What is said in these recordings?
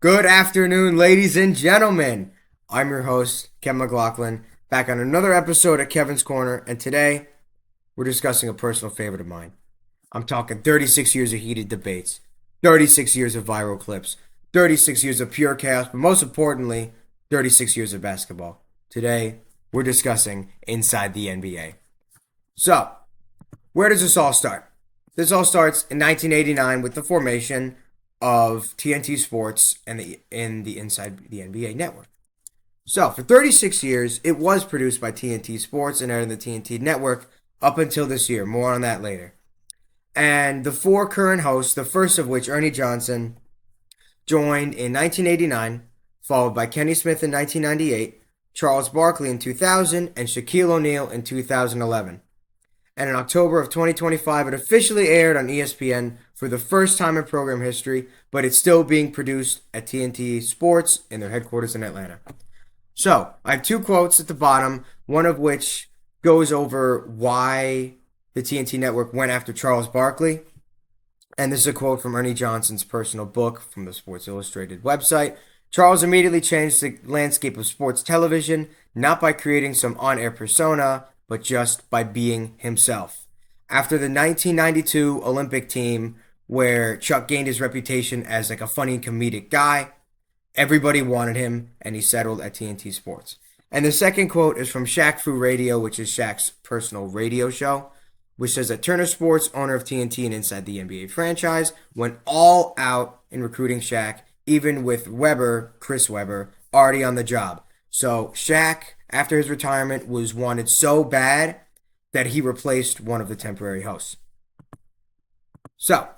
Good afternoon, ladies and gentlemen. I'm your host, Kevin McLaughlin, back on another episode of Kevin's Corner, and today we're discussing a personal favorite of mine. I'm talking 36 years of heated debates, 36 years of viral clips, 36 years of pure chaos, but most importantly, 36 years of basketball. Today, we're discussing inside the NBA. So, where does this all start? This all starts in 1989 with the formation of TNT Sports and the Inside the NBA network. So, for 36 years, it was produced by TNT Sports and aired on the TNT network up until this year. More on that later. And the four current hosts, the first of which, Ernie Johnson, joined in 1989, followed by Kenny Smith in 1998, Charles Barkley in 2000, and Shaquille O'Neal in 2011. And in October of 2025, it officially aired on ESPN for the first time in program history, but it's still being produced at TNT Sports in their headquarters in Atlanta. So, I have two quotes at the bottom, one of which goes over why the TNT network went after Charles Barkley. And this is a quote from Ernie Johnson's personal book from the Sports Illustrated website. Charles immediately changed the landscape of sports television, not by creating some on-air persona, but just by being himself. After the 1992 Olympic team, where Chuck gained his reputation as like a funny comedic guy, everybody wanted him, and he settled at TNT Sports. And the second quote is from Shaq Fu Radio, which is Shaq's personal radio show, which says that Turner Sports, owner of TNT and Inside the NBA franchise, went all out in recruiting Shaq, even with Chris Webber, already on the job. So Shaq, after his retirement, was wanted so bad that he replaced one of the temporary hosts. So,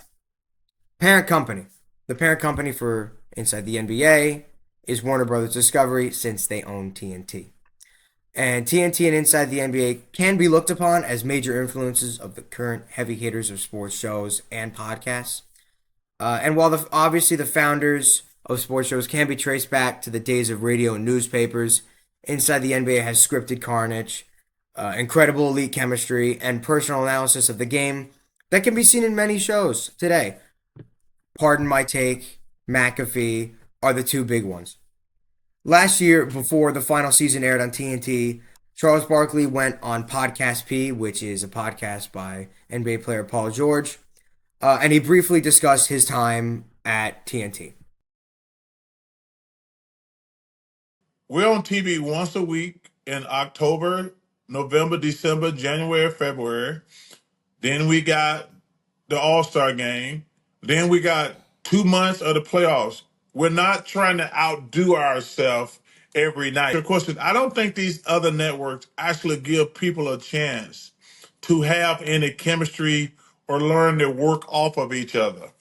parent company. The parent company for Inside the NBA is Warner Brothers Discovery, since they own TNT. And TNT and Inside the NBA can be looked upon as major influences of the current heavy hitters of sports shows and podcasts. And while obviously the founders of sports shows can be traced back to the days of radio and newspapers, Inside the NBA has scripted carnage, incredible elite chemistry, and personal analysis of the game that can be seen in many shows today. Pardon My Take, McAfee are the two big ones. Last year, before the final season aired on TNT, Charles Barkley went on Podcast P, which is a podcast by NBA player Paul George, and he briefly discussed his time at TNT. We're on TV once a week in October, November, December, January, February. Then we got the All-Star game. Then we got 2 months of the playoffs. We're not trying to outdo ourselves every night. Of course, I don't think these other networks actually give people a chance to have any chemistry or learn to work off of each other.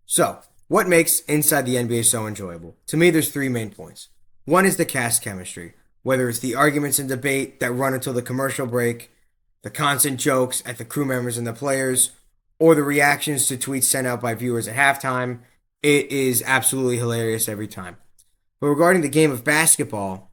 So, what makes Inside the NBA so enjoyable? To me, there's three main points. One is the cast chemistry, whether it's the arguments and debate that run until the commercial break, the constant jokes at the crew members and the players, or the reactions to tweets sent out by viewers at halftime. It is absolutely hilarious every time. But regarding the game of basketball,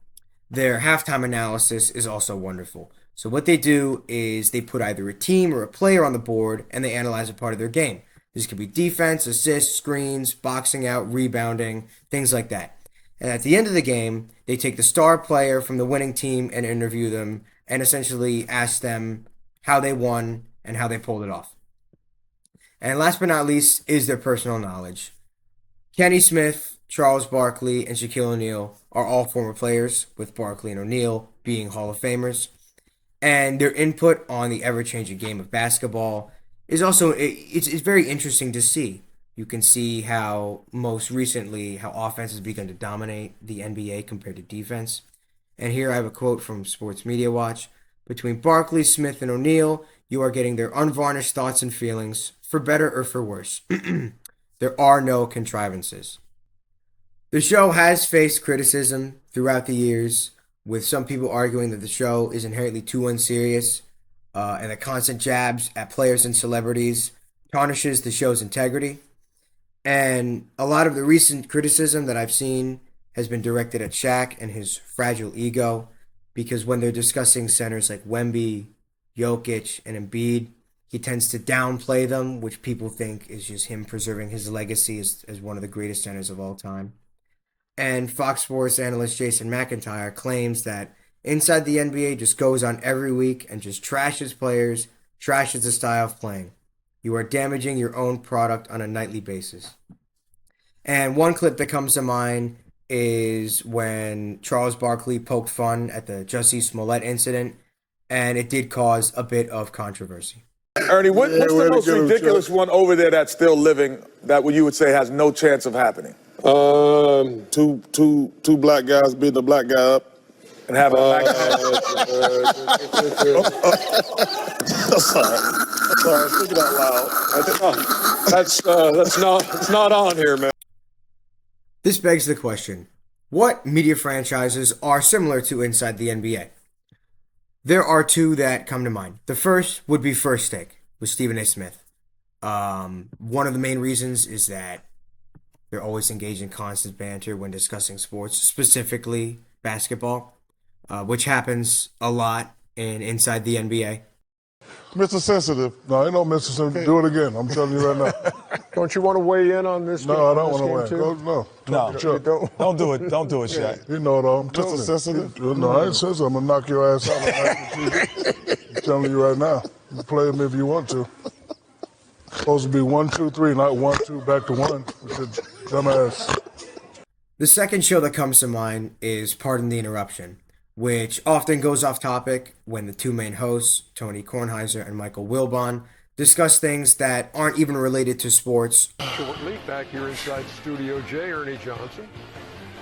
their halftime analysis is also wonderful. So what they do is they put either a team or a player on the board and they analyze a part of their game. This could be defense, assists, screens, boxing out, rebounding, things like that. And at the end of the game, they take the star player from the winning team and interview them and essentially ask them how they won and how they pulled it off. And last but not least is their personal knowledge. Kenny Smith, Charles Barkley, and Shaquille O'Neal are all former players, with Barkley and O'Neal being Hall of Famers. And their input on the ever-changing game of basketball is also, it's very interesting to see. You can see how most recently how offense has begun to dominate the NBA compared to defense. And here I have a quote from Sports Media Watch. Between Barkley, Smith, and O'Neal, you are getting their unvarnished thoughts and feelings, for better or for worse. There are no contrivances. The show has faced criticism throughout the years, with some people arguing that the show is inherently too unserious, and the constant jabs at players and celebrities tarnishes the show's integrity. And a lot of the recent criticism that I've seen has been directed at Shaq and his fragile ego, because when they're discussing centers like Wemby, Jokic, and Embiid, He tends to downplay them, which people think is just him preserving his legacy as one of the greatest centers of all time. And Fox Sports analyst Jason McIntyre claims that Inside the NBA just goes on every week and just trashes players, trashes the style of playing. You are damaging your own product on a nightly basis. And one clip that comes to mind is when Charles Barkley poked fun at the Jussie Smollett incident, and it did cause a bit of controversy. Ernie, what's the most ridiculous one over there that's still living that you would say has no chance of happening? Two black guys beating a black guy up. And having a black Sorry, speaking out loud. that's not on here, man. This begs the question, what media franchises are similar to Inside the NBA? There are two that come to mind. The first would be First Take with Stephen A. Smith. One of the main reasons is that they're always engaged in constant banter when discussing sports, specifically basketball, which happens a lot inside the NBA. Mr. Sensitive. No, ain't no Mr. Sensitive. Do it again. I'm telling you right now. Don't you want to weigh in on this? No, I don't want to win. No. Don't do it. Don't do it, Shaq. You know it all. Mr. Sensitive. No, I ain't sensitive. I'm going to knock your ass out. I'm telling you right now. You play me if you want to. Supposed to be 1, 2, 3, not 1, 2, back to 1. Dumbass. The second show that comes to mind is Pardon the Interruption, which often goes off topic when the two main hosts, Tony Kornheiser and Michael Wilbon, discuss things that aren't even related to sports. Shortly, back here inside Studio J, Ernie Johnson,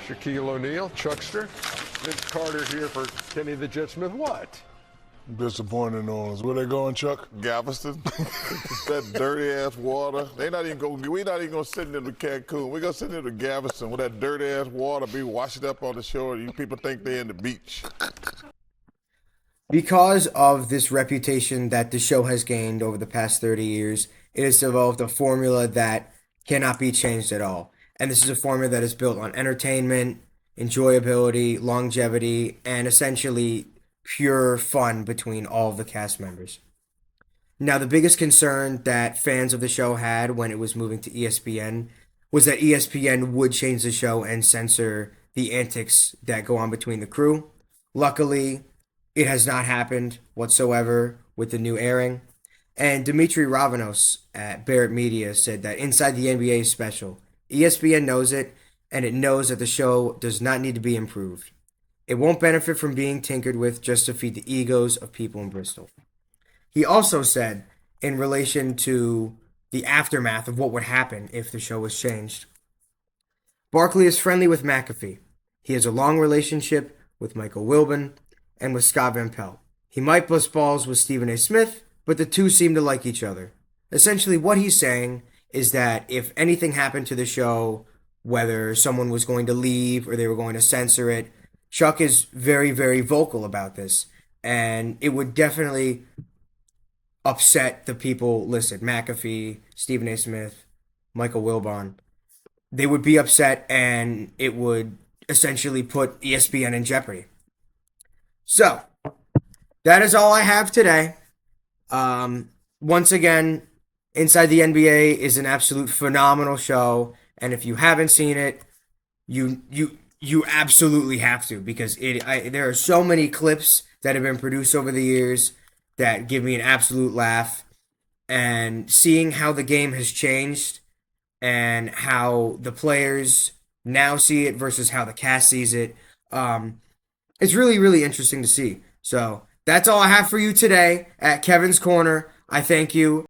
Shaquille O'Neal, Chuckster, Vince Carter here for Kenny the Jet Smith. What? Disappointed in New Orleans. Where they going, Chuck? Galveston. That dirty ass water. We're not even gonna send them to Cancun. We're gonna send them to Galveston where that dirty ass water be washed up on the shore. You people think they're in the beach. Because of this reputation that the show has gained over the past 30 years, it has developed a formula that cannot be changed at all. And this is a formula that is built on entertainment, enjoyability, longevity, and essentially pure fun between all of the cast members. Now, the biggest concern that fans of the show had when it was moving to ESPN was that ESPN would change the show and censor the antics that go on between the crew. Luckily, it has not happened whatsoever with the new airing. And Dimitri Ravanos at Barrett Media said that Inside the NBA is special. ESPN knows it, and it knows that the show does not need to be improved. It won't benefit from being tinkered with just to feed the egos of people in Bristol. He also said, in relation to the aftermath of what would happen if the show was changed, Barkley is friendly with McAfee. He has a long relationship with Michael Wilbon and with Scott Van Pelt. He might bust balls with Stephen A. Smith, but the two seem to like each other. Essentially, what he's saying is that if anything happened to the show, whether someone was going to leave or they were going to censor it, Chuck is very, very vocal about this, and it would definitely upset the people listed. McAfee, Stephen A. Smith, Michael Wilbon. They would be upset, and it would essentially put ESPN in jeopardy. So, that is all I have today. Once again, Inside the NBA is an absolute phenomenal show, and if you haven't seen it, you absolutely have to, because there are so many clips that have been produced over the years that give me an absolute laugh. And seeing how the game has changed and how the players now see it versus how the cast sees it, it's really, really interesting to see. So that's all I have for you today at Kevin's Corner. I thank you.